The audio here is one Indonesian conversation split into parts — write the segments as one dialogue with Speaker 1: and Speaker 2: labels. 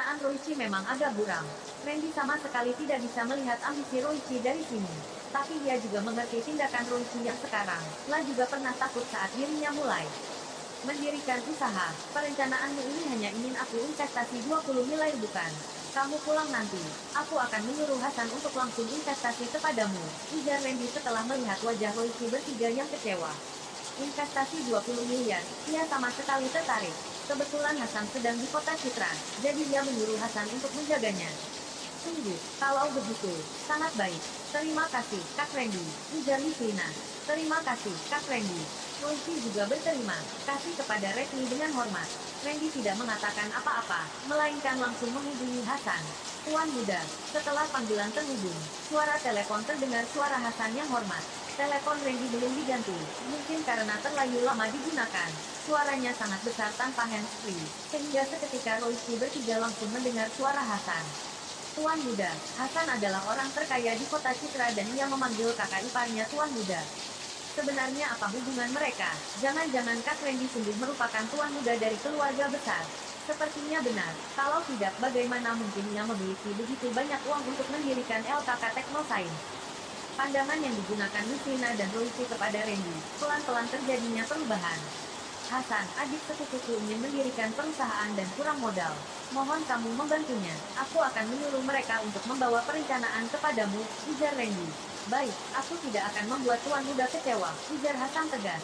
Speaker 1: Perencanaan Roichi memang agak buram. Randy sama sekali tidak bisa melihat ambisi Roichi dari sini. Tapi dia juga mengerti tindakan Roichi yang sekarang. La juga pernah takut saat dirinya mulai mendirikan usaha. Perencanaanmu ini hanya ingin aku investasi 20 miliar bukan? Kamu pulang nanti. Aku akan menyuruh Hasan untuk langsung investasi kepadamu. Ujar Randy setelah melihat wajah Roichi bertiga yang kecewa. Investasi 20 miliar, ia sama sekali tertarik. Kebetulan Hasan sedang di kota Citra, jadi dia menyuruh Hasan untuk menjaganya. Sungguh, kalau begitu, sangat baik. Terima kasih, Kak Randy, ujar Mislina. Terima kasih, Kak Randy. Roichi juga berterima kasih kepada Redmi dengan hormat. Randy tidak mengatakan apa-apa, melainkan langsung menghubungi Hasan. Tuan muda, setelah panggilan terhubung, suara telepon terdengar suara Hasan yang hormat. Telepon Randy belum diganti, mungkin karena terlalu lama digunakan. Suaranya sangat besar tanpa handsfree, sehingga seketika Roichi bertiga langsung mendengar suara Hasan. Tuan muda, Hasan adalah orang terkaya di kota Citra dan ia memanggil kakak iparnya Tuan muda. Sebenarnya apa hubungan mereka? Jangan-jangan Kak Randy sungguh merupakan tuan muda dari keluarga besar. Sepertinya benar, kalau tidak bagaimana mungkin ia memiliki begitu banyak uang untuk mendirikan LKK Teknoscience. Pandangan yang digunakan Mislina dan Roichi kepada Randy, pelan-pelan terjadinya perubahan. Hasan, adik sepupuku ingin mendirikan perusahaan dan kurang modal. Mohon kamu membantunya. Aku akan menyuruh mereka untuk membawa perencanaan kepadamu, ujar Randy. Baik, aku tidak akan membuat tuan muda kecewa, ujar Hasan tegas.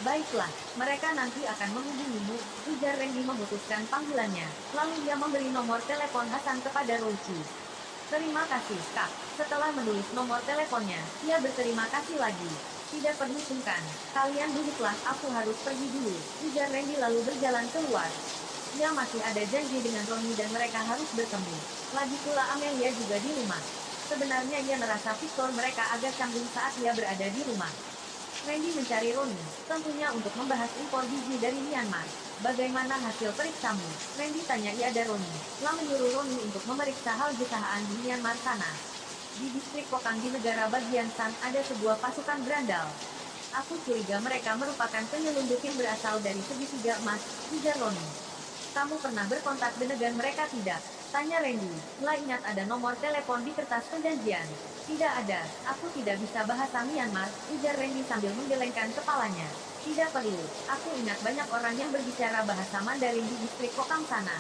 Speaker 1: Baiklah, mereka nanti akan menghubungimu, ujar Randy memutuskan panggilannya. Lalu dia memberi nomor telepon Hasan kepada Roichi. Terima kasih, Kak. Setelah menulis nomor teleponnya, ia berterima kasih lagi. Tidak perlu sungkan. Kalian duduklah, aku harus pergi dulu, ujar Randy lalu berjalan keluar. Ia masih ada janji dengan Roni dan mereka harus bertemu. Lagi pula Amelia juga di rumah. Sebenarnya ia merasa Victor mereka agak canggung saat ia berada di rumah. Randy mencari Roni, tentunya untuk membahas impor biji dari Myanmar. Bagaimana hasil periksamu? Randy tanya ada Roni. La menyuruh Roni untuk memeriksa hal jutaan di Myanmar sana. Di distrik Kokang di negara bagian San ada sebuah pasukan berandal. Aku curiga mereka merupakan penyelundup yang berasal dari segitiga emas, ujar Roni. Kamu pernah berkontak dengan mereka tidak? Tanya Randy. La ingat ada nomor telepon di kertas perjanjian. Tidak ada, aku tidak bisa bahasa Myanmar, ujar Randy sambil menggelengkan kepalanya. Tidak perlu, aku ingat banyak orang yang berbicara bahasa Mandarin di distrik Kokang sana.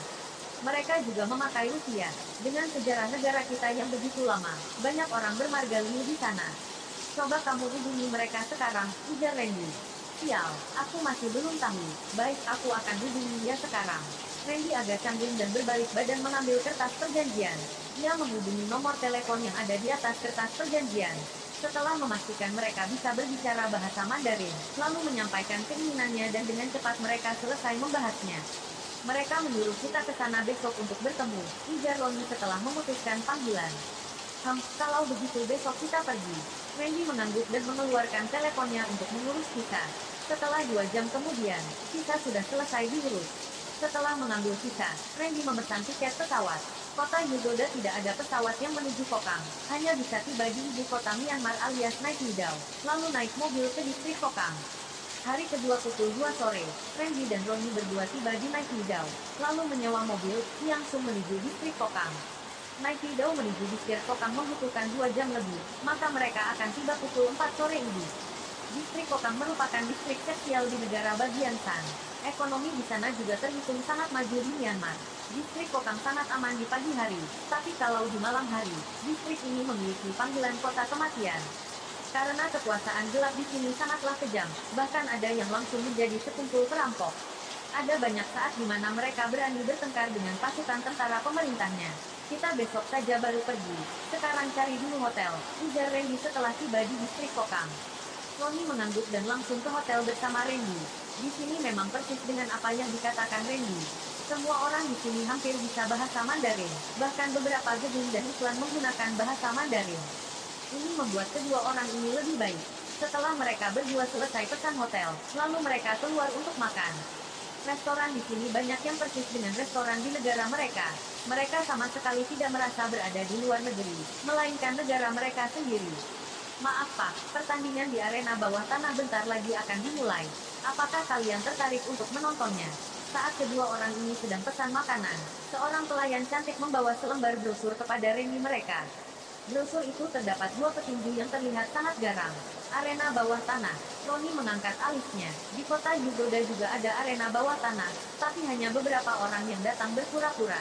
Speaker 1: Mereka juga memakai rupiah. Dengan sejarah negara kita yang begitu lama, banyak orang bermarga liu di sana. Coba kamu hubungi mereka sekarang, ujar Randy. Sial, aku masih belum tahu. Baik, aku akan hubungi dia sekarang. Randy agak canggung dan berbalik badan mengambil kertas perjanjian. Dia menghubungi nomor telepon yang ada di atas kertas perjanjian. Setelah memastikan mereka bisa berbicara bahasa Mandarin, lalu menyampaikan keinginannya dan dengan cepat mereka selesai membahasnya. Mereka menyuruh kita ke sana besok untuk bertemu, ujar Roni setelah memutuskan panggilan. Kalau begitu besok kita pergi. Randy mengangguk dan mengeluarkan teleponnya untuk mengurus visa. Setelah 2 jam kemudian, visa sudah selesai diurus. Setelah mengambil visa, Randy memesan tiket pesawat. Kota Yugoda tidak ada pesawat yang menuju Kokang, hanya bisa tiba di ibu kota Myanmar alias naik Lidau, lalu naik mobil ke distrik Kokang. Hari kedua pukul 2 sore, Randy dan Roni berdua tiba di Naikidao, lalu menyewa mobil, langsung menuju distrik Kokang. Naikidao menuju distrik Kokang membutuhkan 2 jam lebih, maka mereka akan tiba pukul 4 sore ini. Distrik Kokang merupakan distrik kecil di negara bagian San. Ekonomi di sana juga terhitung sangat maju di Myanmar. Distrik Kokang sangat aman di pagi hari, tapi kalau di malam hari, distrik ini memiliki panggilan kota kematian. Karena kekuasaan gelap di sini sangatlah kejam, bahkan ada yang langsung menjadi sekumpul perampok. Ada banyak saat di mana mereka berani bertengkar dengan pasukan tentara pemerintahnya. Kita besok saja baru pergi. Sekarang cari dulu hotel, ujar Randy setelah tiba di distrik Kokang. Roni mengangguk dan langsung ke hotel bersama Randy. Di sini memang persis dengan apa yang dikatakan Randy. Semua orang di sini hampir bisa bahasa Mandarin, bahkan beberapa gedung dan iklan menggunakan bahasa Mandarin. Ini membuat kedua orang ini lebih baik. Setelah mereka berdua selesai pesan hotel, lalu mereka keluar untuk makan. Restoran di sini banyak yang persis dengan restoran di negara mereka. Mereka sama sekali tidak merasa berada di luar negeri, melainkan negara mereka sendiri. Maaf Pak, pertandingan di arena bawah tanah bentar lagi akan dimulai. Apakah kalian tertarik untuk menontonnya? Saat kedua orang ini sedang pesan makanan, seorang pelayan cantik membawa selembar brosur kepada Randy mereka. Brosur itu terdapat dua petinju yang terlihat sangat garang. Arena bawah tanah. Roni mengangkat alisnya. Di kota Yugoda juga ada arena bawah tanah, tapi hanya beberapa orang yang datang berpura-pura.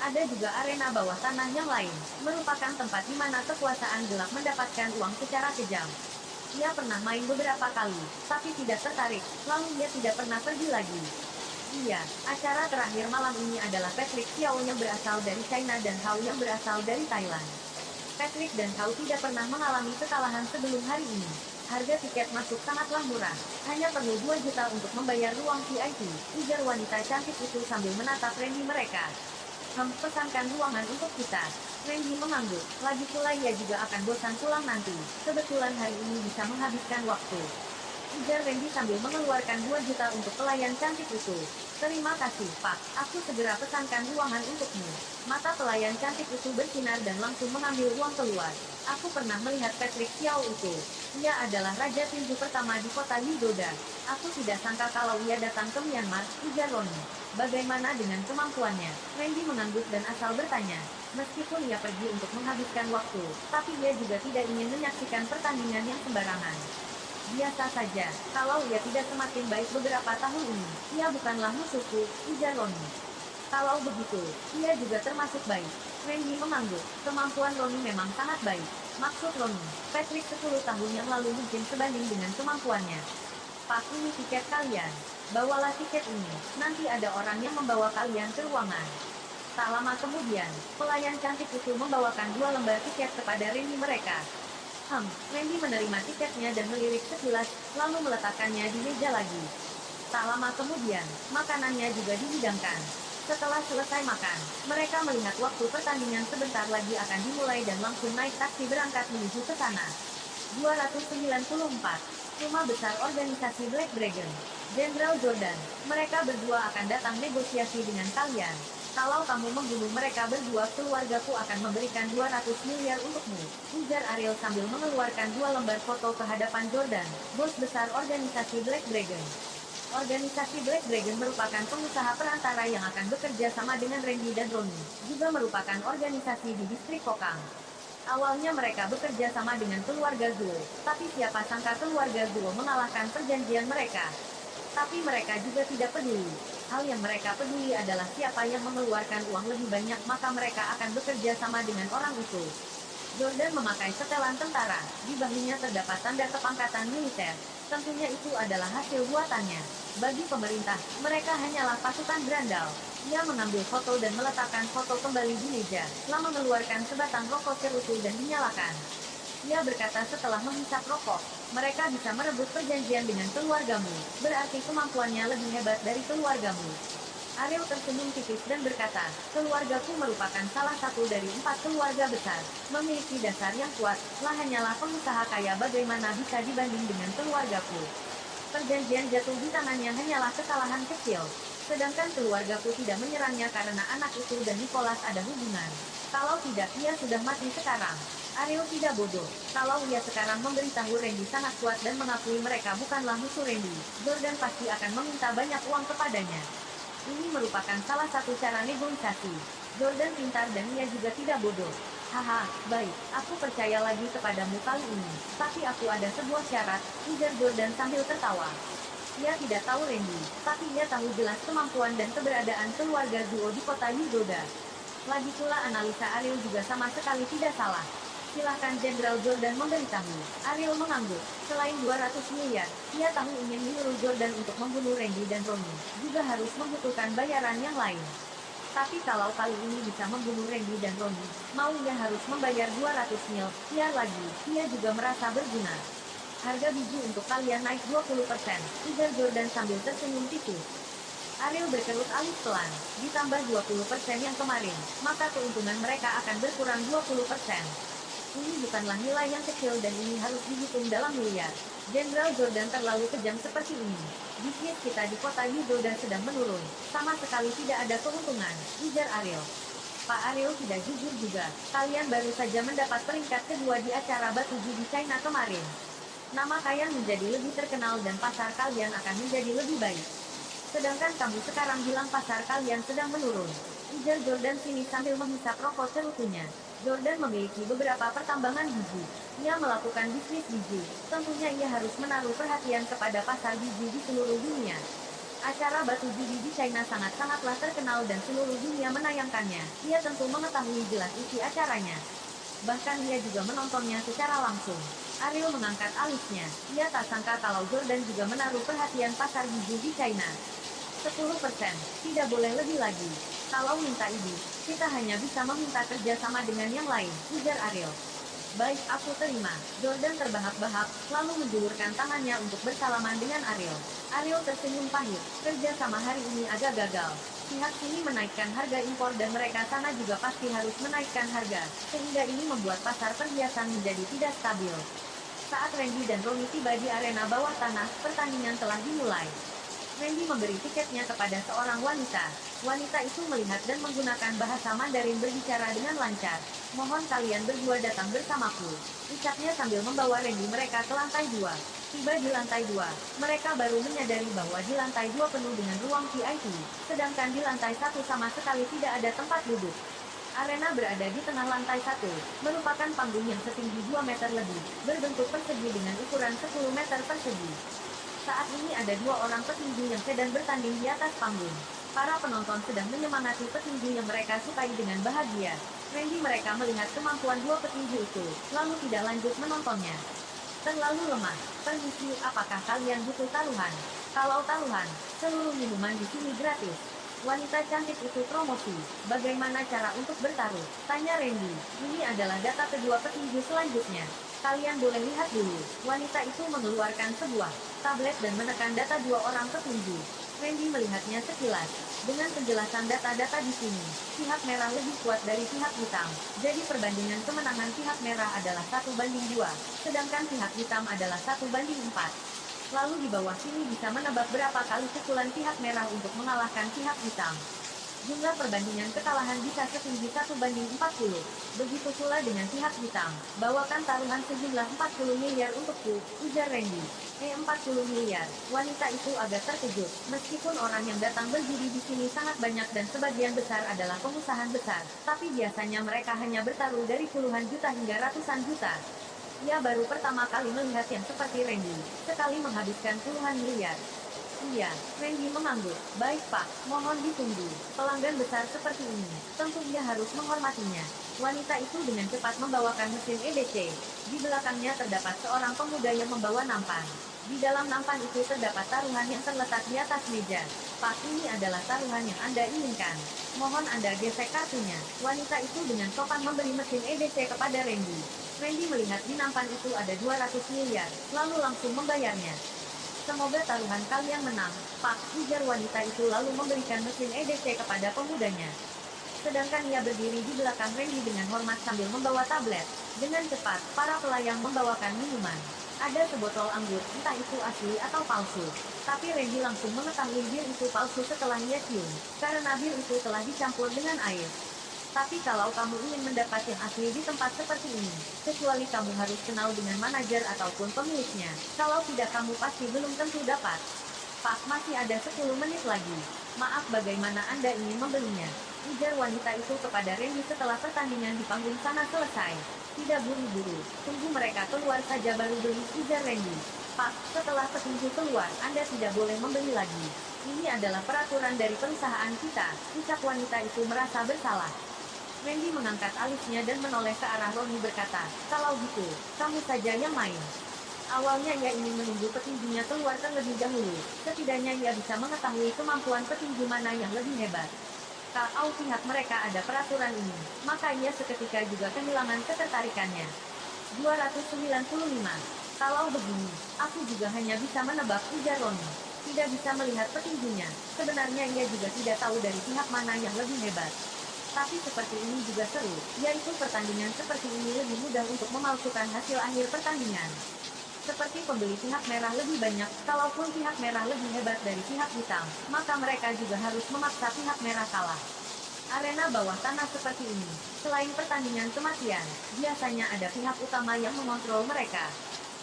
Speaker 1: Ada juga arena bawah tanah yang lain, merupakan tempat di mana kekuasaan gelap mendapatkan uang secara kejam. Ia pernah main beberapa kali, tapi tidak tertarik, lalu ia tidak pernah pergi lagi. Iya, acara terakhir malam ini adalah Patrick Xiao yang berasal dari China dan Hao yang berasal dari Thailand. Patrick dan Hao tidak pernah mengalami kekalahan sebelum hari ini. Harga tiket masuk sangatlah murah, hanya perlu 2 juta untuk membayar ruang VIP, ujar wanita cantik itu sambil menatap Randy mereka. Pesankan ruangan untuk kita. Randy mengangguk, lagi pula ia juga akan bosan pulang nanti. Kebetulan hari ini bisa menghabiskan waktu. Ujar Randy sambil mengeluarkan 2 juta untuk pelayan cantik itu. Terima kasih, Pak. Aku segera pesankan ruangan untukmu. Mata pelayan cantik itu bersinar dan langsung mengambil uang keluar. Aku pernah melihat Patrick Xiao itu. Ia adalah raja tinju pertama di kota Yugoda. Aku tidak sangka kalau ia datang ke Myanmar, ujar Roni. Bagaimana dengan kemampuannya? Randy mengangguk dan asal bertanya. Meskipun ia pergi untuk menghabiskan waktu, tapi ia juga tidak ingin menyaksikan pertandingan yang sembarangan. Biasa saja, kalau ia tidak semakin baik beberapa tahun ini, ia bukanlah musuhku, ujar Roni. Kalau begitu, ia juga termasuk baik. Randy mengangguk, kemampuan Roni memang sangat baik. Maksud Roni, Patrick 10 tahun yang lalu mungkin sebanding dengan kemampuannya. Pak, ini tiket kalian. Bawalah tiket ini, nanti ada orang yang membawa kalian ke ruangan. Tak lama kemudian, pelayan cantik itu membawakan 2 lembar tiket kepada Randy mereka. Randy menerima tiketnya dan melirik sekilas, lalu meletakkannya di meja lagi. Tak lama kemudian, makanannya juga dihidangkan. Setelah selesai makan, mereka melihat waktu pertandingan sebentar lagi akan dimulai dan langsung naik taksi berangkat menuju ke sana. 294. Rumah besar organisasi Black Dragon. Jenderal Jordan, mereka berdua akan datang negosiasi dengan kalian. Kalau kamu membunuh mereka berdua, keluargaku akan memberikan 200 miliar untukmu, ujar Ariel sambil mengeluarkan 2 lembar foto ke hadapan Jordan, bos besar organisasi Black Dragon. Organisasi Black Dragon merupakan pengusaha perantara yang akan bekerja sama dengan Randy dan Roni, juga merupakan organisasi di distrik Kokang. Awalnya mereka bekerja sama dengan keluarga Zuo, tapi siapa sangka keluarga Zuo mengalahkan perjanjian mereka. Tapi mereka juga tidak peduli. Hal yang mereka peduli adalah siapa yang mengeluarkan uang lebih banyak, maka mereka akan bekerja sama dengan orang itu. Jordan memakai setelan tentara, di bahunya terdapat tanda kepangkatan militer. Tentunya itu adalah hasil buatannya. Bagi pemerintah, mereka hanyalah pasukan berandal. Ia mengambil foto dan meletakkan foto kembali di meja, lalu mengeluarkan sebatang rokok cerutu dan dinyalakan. Ia berkata setelah menghisap rokok, mereka bisa merebut perjanjian dengan keluargamu, berarti kemampuannya lebih hebat dari keluargamu. Ariel tersenyum tipis dan berkata, keluargaku merupakan salah satu dari 4 keluarga besar, memiliki dasar yang kuat, lah hanyalah pengusaha kaya, bagaimana bisa dibanding dengan keluargaku. Perjanjian jatuh di tangannya hanyalah kesalahan kecil, sedangkan keluargaku tidak menyerangnya karena anak itu dan Nicholas ada hubungan. Kalau tidak, ia sudah mati sekarang. Ariel tidak bodoh. Kalau ia sekarang memberitahu Randy sangat kuat dan mengakui mereka bukanlah musuh Randy, Jordan pasti akan meminta banyak uang kepadanya. Ini merupakan salah satu cara negosiasi. Jordan pintar dan ia juga tidak bodoh. Haha, baik, aku percaya lagi kepadamu kali ini. Tapi aku ada sebuah syarat, ujar Jordan sambil tertawa. Ia tidak tahu Randy, tapi ia tahu jelas kemampuan dan keberadaan keluarga Zuo di kota Yugoda. Lagi pula analisa Ariel juga sama sekali tidak salah. Silahkan, Jenderal Jordan memberitahu. Ariel mengangguk. Selain 200 miliar, ia tahu ingin menyuruh Jordan untuk membunuh Randy dan Roni, juga harus membutuhkan bayaran yang lain. Tapi kalau kali ini bisa membunuh Randy dan Roni, mau ia harus membayar 200 miliar lagi, ia juga merasa berguna. Harga biji untuk kalian naik 20%, ujar Jordan sambil tersenyum tipis. Ariel berkerut alis pelan, ditambah 20% yang kemarin, maka keuntungan mereka akan berkurang 20%. Ini bukanlah nilai yang kecil dan ini harus dihitung dalam miliar. Jenderal Jordan terlalu kejam seperti ini. Bisnis kita di kota Yugoda sedang menurun, sama sekali tidak ada keuntungan, ujar Ariel. Pak Ariel tidak jujur juga, kalian baru saja mendapat peringkat kedua di acara batu di China kemarin. Nama kalian menjadi lebih terkenal dan pasar kalian akan menjadi lebih baik. Sedangkan kamu sekarang bilang pasar kalian sedang menurun. Ujar Jordan sini sambil menghisap rokok cerutunya. Jordan memiliki beberapa pertambangan biji. Ia melakukan bisnis biji. Tentunya ia harus menaruh perhatian kepada pasar biji di seluruh dunia. Acara batu judi di China sangat-sangatlah terkenal dan seluruh dunia menayangkannya. Ia tentu mengetahui jelas isi acaranya. Bahkan ia juga menontonnya secara langsung. Ariel mengangkat alisnya. Ia tak sangka kalau Jordan juga menaruh perhatian pasar biji di China. 10%, tidak boleh lebih lagi. Kalau minta ibu, kita hanya bisa meminta kerjasama dengan yang lain, ujar Ariel. Baik, aku terima. Jordan terbahak-bahak, lalu menjulurkan tangannya untuk bersalaman dengan Ariel. Ariel tersenyum pahit. Kerja sama hari ini agak gagal. Pihak sini menaikkan harga impor dan mereka sana juga pasti harus menaikkan harga, sehingga ini membuat pasar perhiasan menjadi tidak stabil. Saat Randy dan Ronnie tiba di arena bawah tanah, pertandingan telah dimulai. Randy memberi tiketnya kepada seorang wanita. Wanita itu melihat dan menggunakan bahasa Mandarin berbicara dengan lancar. Mohon kalian berdua datang bersamaku, ucapnya sambil membawa Randy mereka ke lantai 2. Tiba di lantai 2, mereka baru menyadari bahwa di lantai 2 penuh dengan ruang VIP, sedangkan di lantai 1 sama sekali tidak ada tempat duduk. Arena berada di tengah lantai 1, merupakan panggung yang setinggi 2 meter lebih, berbentuk persegi dengan ukuran 10 meter persegi. Saat ini ada 2 orang petinju yang sedang bertanding di atas panggung. Para penonton sedang menyemangati petinju yang mereka sukai dengan bahagia. Randy mereka melihat kemampuan 2 petinju itu, lalu tidak lanjut menontonnya. Terlalu lemah. Permisi, apakah kalian butuh taruhan? Kalau taruhan, seluruh minuman di sini gratis. Wanita cantik itu promosi. Bagaimana cara untuk bertaruh? Tanya Randy. Ini adalah data kedua petinju selanjutnya. Kalian boleh lihat dulu. Wanita itu mengeluarkan sebuah tablet dan menekan data 2 orang petinju. Randy melihatnya sekilas. Dengan penjelasan data-data di sini, pihak merah lebih kuat dari pihak hitam. Jadi perbandingan kemenangan pihak merah adalah 1:2, sedangkan pihak hitam adalah 1:4. Lalu di bawah sini bisa menebak berapa kali pukulan pihak merah untuk mengalahkan pihak hitam. Jumlah perbandingan kekalahan bisa setinggi 1:40. Begitu pula dengan pihak hitam. Bawakan taruhan sejumlah 40 miliar untukku, ujar Randy. 40 miliar. Wanita itu agak terkejut. Meskipun orang yang datang berjudi di sini sangat banyak dan sebagian besar adalah pengusaha besar, tapi biasanya mereka hanya bertaruh dari puluhan juta hingga ratusan juta. Ia baru pertama kali melihat yang seperti Randy, sekali menghabiskan puluhan miliar. Iya, Randy mengangguk. Baik Pak, mohon ditunggu. Pelanggan besar seperti ini, tentu ia harus menghormatinya. Wanita itu dengan cepat membawakan mesin EDC. Di belakangnya terdapat seorang pemuda yang membawa nampan. Di dalam nampan itu terdapat taruhan yang terletak di atas meja. Pak, ini adalah taruhan yang Anda inginkan. Mohon Anda gesek kartunya. Wanita itu dengan sopan memberi mesin EDC kepada Randy. Randy melihat di nampan itu ada 200 miliar, lalu langsung membayarnya. Semoga taruhan kalian menang, Pak, ujar wanita itu lalu memberikan mesin EDC kepada pemudanya. Sedangkan ia berdiri di belakang Randy dengan hormat sambil membawa tablet. Dengan cepat, para pelayang membawakan minuman. Ada sebotol anggur, entah itu asli atau palsu. Tapi Randy langsung mengetahui bir itu palsu setelah ia cium, karena bir itu telah dicampur dengan air. Tapi kalau kamu ingin mendapat yang asli di tempat seperti ini, kecuali kamu harus kenal dengan manajer ataupun pemiliknya. Kalau tidak kamu pasti belum tentu dapat. Pak, masih ada 10 menit lagi. Maaf, bagaimana Anda ingin membelinya? Ujar wanita itu kepada Randy setelah pertandingan di panggung sana selesai. Tidak buru-buru, tunggu mereka keluar saja baru beli, ujar Randy. Pak, setelah petinju keluar, Anda tidak boleh membeli lagi. Ini adalah peraturan dari perusahaan kita, ucap wanita itu merasa bersalah. Randy mengangkat alisnya dan menoleh ke arah Ronnie berkata, kalau gitu, kamu saja yang main. Awalnya ia ingin menunggu petinjunya keluar terlebih dahulu, setidaknya ia bisa mengetahui kemampuan petinju mana yang lebih hebat. Kalau pihak mereka ada peraturan ini, maka ia seketika juga kehilangan ketertarikannya. 295. Kalau begini, aku juga hanya bisa menebak, ujar Ronnie. Tidak bisa melihat petinjunya, sebenarnya ia juga tidak tahu dari pihak mana yang lebih hebat. Tapi seperti ini juga seru, yaitu pertandingan seperti ini lebih mudah untuk memalsukan hasil akhir pertandingan. Seperti pembeli pihak merah lebih banyak, kalaupun pihak merah lebih hebat dari pihak hitam, maka mereka juga harus memaksa pihak merah kalah. Arena bawah tanah seperti ini, selain pertandingan kematian, biasanya ada pihak utama yang mengontrol mereka.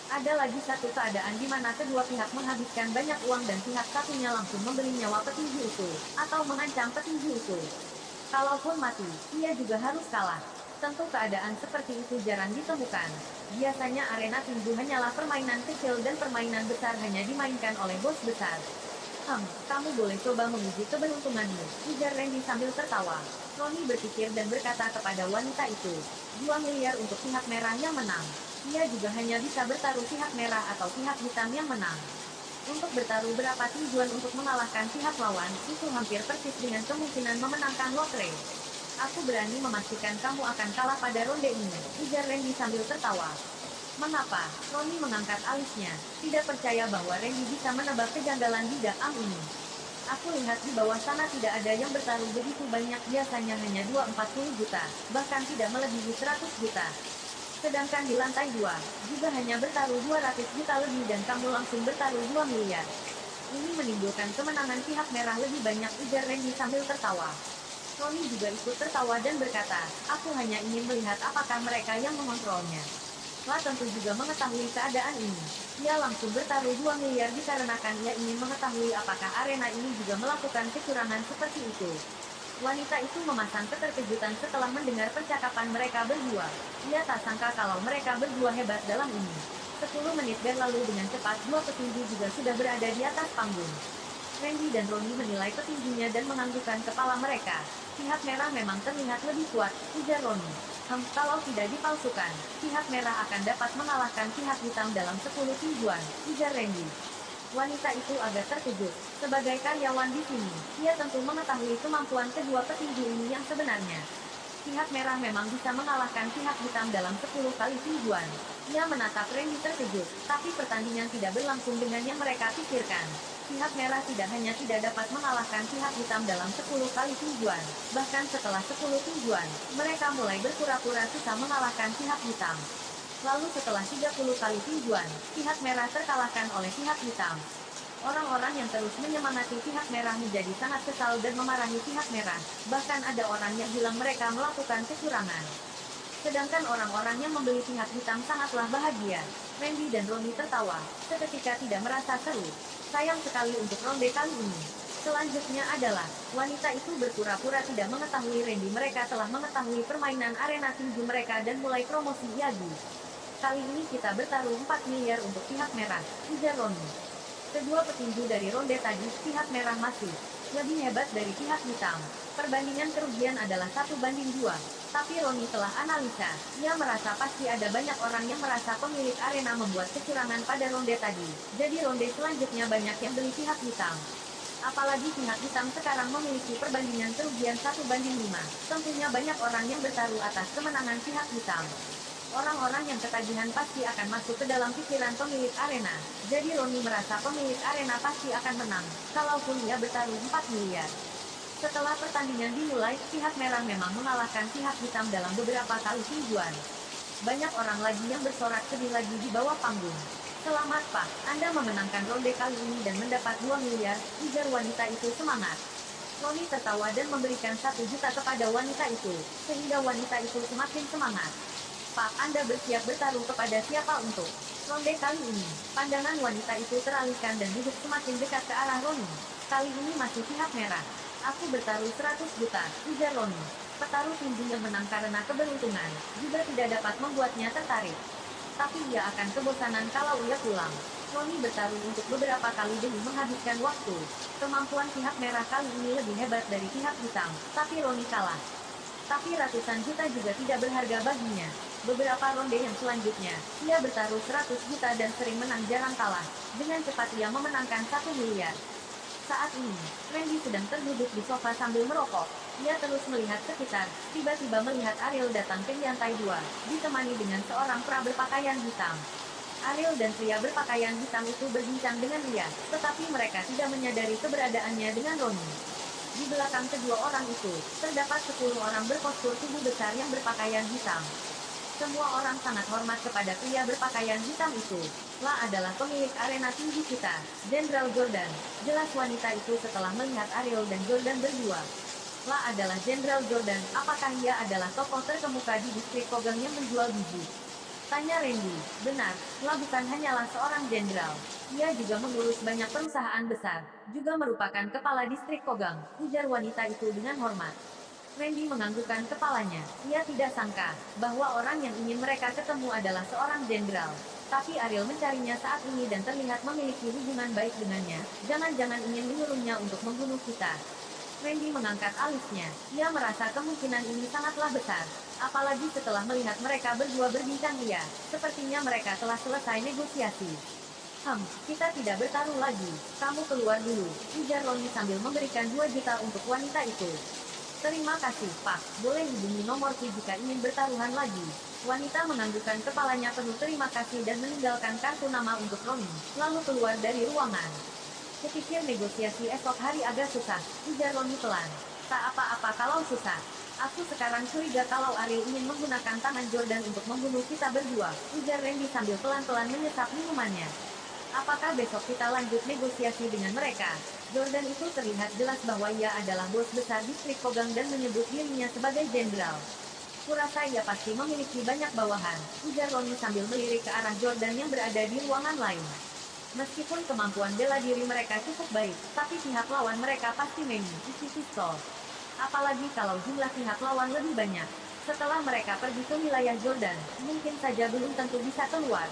Speaker 1: Ada lagi satu keadaan di mana kedua pihak menghabiskan banyak uang dan pihak satunya langsung membeli nyawa petinju itu, atau mengancam petinju itu. Kalaupun mati, ia juga harus kalah. Tentu keadaan seperti itu jarang ditemukan. Biasanya arena tinju hanyalah permainan kecil dan permainan besar hanya dimainkan oleh bos besar. Kamu boleh coba menguji keberuntunganmu, ujar Randy sambil tertawa. Roni berpikir dan berkata kepada wanita itu, 2 miliar untuk pihak merah yang menang. Ia juga hanya bisa bertaruh pihak merah atau pihak hitam yang menang. Untuk bertaruh berapa tinjuan untuk mengalahkan pihak lawan, itu hampir persis dengan kemungkinan memenangkan lotre. Aku berani memastikan kamu akan kalah pada ronde ini, ujar Randy sambil tertawa. Mengapa? Roni mengangkat alisnya, tidak percaya bahwa Randy bisa menebak kejanggalan di dalam ini. Aku lihat di bawah sana tidak ada yang bertaruh begitu banyak, biasanya hanya 240 juta, bahkan tidak melebihi 100 juta. Sedangkan di lantai 2, juga hanya bertaruh 200 juta lebih dan kamu langsung bertaruh 2 miliar. Ini menimbulkan kemenangan pihak merah lebih banyak, ujar Randy sambil tertawa. Roni juga ikut tertawa dan berkata, aku hanya ingin melihat apakah mereka yang mengontrolnya. La tentu juga mengetahui keadaan ini. Ia langsung bertaruh 2 miliar dikarenakan ia ingin mengetahui apakah arena ini juga melakukan kecurangan seperti itu. Wanita itu memasang keterkejutan setelah mendengar percakapan mereka berdua. Ia tak sangka kalau mereka berdua hebat dalam ini. 10 menit berlalu dengan cepat, dua petinju juga sudah berada di atas panggung. Randy dan Roni menilai petinjunya dan menganggukkan kepala mereka. Pihak merah memang terlihat lebih kuat, ujar Roni. Kalau tidak dipalsukan, pihak merah akan dapat mengalahkan pihak hitam dalam 10 tinjuan, ujar Randy. Wanita itu agak terkejut. Sebagai karyawan di sini, ia tentu mengetahui kemampuan kedua petinju ini yang sebenarnya. Pihak merah memang bisa mengalahkan pihak hitam dalam 10 kali tinjuan. Ia menatap Randy terkejut, tapi pertandingan tidak berlangsung dengan yang mereka pikirkan. Pihak merah tidak hanya tidak dapat mengalahkan pihak hitam dalam 10 kali tinjuan, bahkan setelah 10 tinjuan, mereka mulai berpura-pura susah mengalahkan pihak hitam. Lalu setelah 30 kali tinjuan, pihak merah terkalahkan oleh pihak hitam. Orang-orang yang terus menyemangati pihak merah menjadi sangat kesal dan memarahi pihak merah, bahkan ada orang yang bilang mereka melakukan kecurangan. Sedangkan orang-orang yang membeli pihak hitam sangatlah bahagia. Randy dan Roni tertawa, seketika tidak merasa seru. Sayang sekali untuk ronde kali ini. Selanjutnya adalah, wanita itu berpura-pura tidak mengetahui Randy. Mereka telah mengetahui permainan arena tinju mereka dan mulai promosi Yagi. Kali ini kita bertaruh 4 miliar untuk pihak merah, ujar Roni. Kedua petinju dari ronde tadi, pihak merah masih lebih hebat dari pihak hitam. Perbandingan kerugian adalah 1:2. Tapi Roni telah analisa, ia merasa pasti ada banyak orang yang merasa pemilik arena membuat kecurangan pada ronde tadi. Jadi ronde selanjutnya banyak yang beli pihak hitam. Apalagi pihak hitam sekarang memiliki perbandingan kerugian 1:5. Tentunya banyak orang yang bertaruh atas kemenangan pihak hitam. Orang-orang yang ketagihan pasti akan masuk ke dalam pikiran pemilik arena. Jadi Roni merasa pemilik arena pasti akan menang, kalaupun ia bertaruh 4 miliar. Setelah pertandingan dimulai, pihak merah memang mengalahkan pihak hitam dalam beberapa kali tinjuan. Banyak orang lagi yang bersorak sedih lagi di bawah panggung. Selamat Pak, Anda memenangkan ronde kali ini dan mendapat 2 miliar, ujar wanita itu semangat. Roni tertawa dan memberikan 1 juta kepada wanita itu, sehingga wanita itu semakin semangat. Pak, Anda bersiap bertaruh kepada siapa untuk ronde kali ini? Pandangan wanita itu teralihkan dan duduk semakin dekat ke arah Roni. Kali ini masih pihak merah. Aku bertaruh 100 juta, ujar Roni. Petarung tinju yang menang karena keberuntungan, juga tidak dapat membuatnya tertarik. Tapi ia akan kebosanan kalau ia pulang. Roni bertaruh untuk beberapa kali demi menghabiskan waktu. Kemampuan pihak merah kali ini lebih hebat dari pihak hitam, tapi Roni kalah. Tapi ratusan juta juga tidak berharga baginya. Beberapa ronde yang selanjutnya, ia bertaruh 100 juta dan sering menang jarang kalah. Dengan cepat ia memenangkan 1 miliar. Saat ini, Randy sedang terduduk di sofa sambil merokok. Ia terus melihat sekitar, tiba-tiba melihat Ariel datang ke lantai 2, ditemani dengan seorang pria berpakaian hitam. Ariel dan pria berpakaian hitam itu berbincang dengan dia, tetapi mereka tidak menyadari keberadaannya dengan Roni. Di belakang kedua orang itu, terdapat 10 orang berpostur tubuh besar yang berpakaian hitam. Semua orang sangat hormat kepada pria berpakaian hitam itu. La adalah pemilik arena tinju kita, Jenderal Jordan. Jelas wanita itu setelah melihat Ariel dan Jordan berdua. La adalah Jenderal Jordan, apakah ia adalah tokoh terkemuka di distrik Kogang yang menjual biji? Tanya Randy. Benar, La bukan hanyalah seorang jenderal. Ia juga mengurus banyak perusahaan besar, juga merupakan kepala distrik Kogang, ujar wanita itu dengan hormat. Randy menganggukkan kepalanya. Ia tidak sangka bahwa orang yang ingin mereka ketemu adalah seorang jenderal. Tapi Ariel mencarinya saat ini dan terlihat memiliki hubungan baik dengannya. Jangan-jangan ingin menyuruhnya untuk membunuh kita. Randy mengangkat alisnya. Ia merasa kemungkinan ini sangatlah besar. Apalagi setelah melihat mereka berdua berbincang ria. Sepertinya mereka telah selesai negosiasi. Kita tidak bertarung lagi. Kamu keluar dulu, ujar Ronnie sambil memberikan 2 juta untuk wanita itu. Terima kasih, Pak. Boleh hubungi nomorku jika ingin bertaruhan lagi. Wanita menganggukkan kepalanya penuh terima kasih dan meninggalkan kartu nama untuk Ronnie, lalu keluar dari ruangan. Kupikir negosiasi esok hari agak susah, ujar Ronnie pelan. Tak apa-apa kalau susah. Aku sekarang curiga kalau Ariel ingin menggunakan tangan Jordan untuk membunuh kita berdua, ujar Randy sambil pelan-pelan menyesap minumannya. Apakah besok kita lanjut negosiasi dengan mereka? Jordan itu terlihat jelas bahwa ia adalah bos besar distrik Kogang dan menyebut dirinya sebagai jenderal. Kurasa ia pasti memiliki banyak bawahan, ujar Ronnie sambil melirik ke arah Jordan yang berada di ruangan lain. Meskipun kemampuan bela diri mereka cukup baik, tapi pihak lawan mereka pasti memiliki pistol. Apalagi kalau jumlah pihak lawan lebih banyak. Setelah mereka pergi ke wilayah Jordan, mungkin saja belum tentu bisa keluar.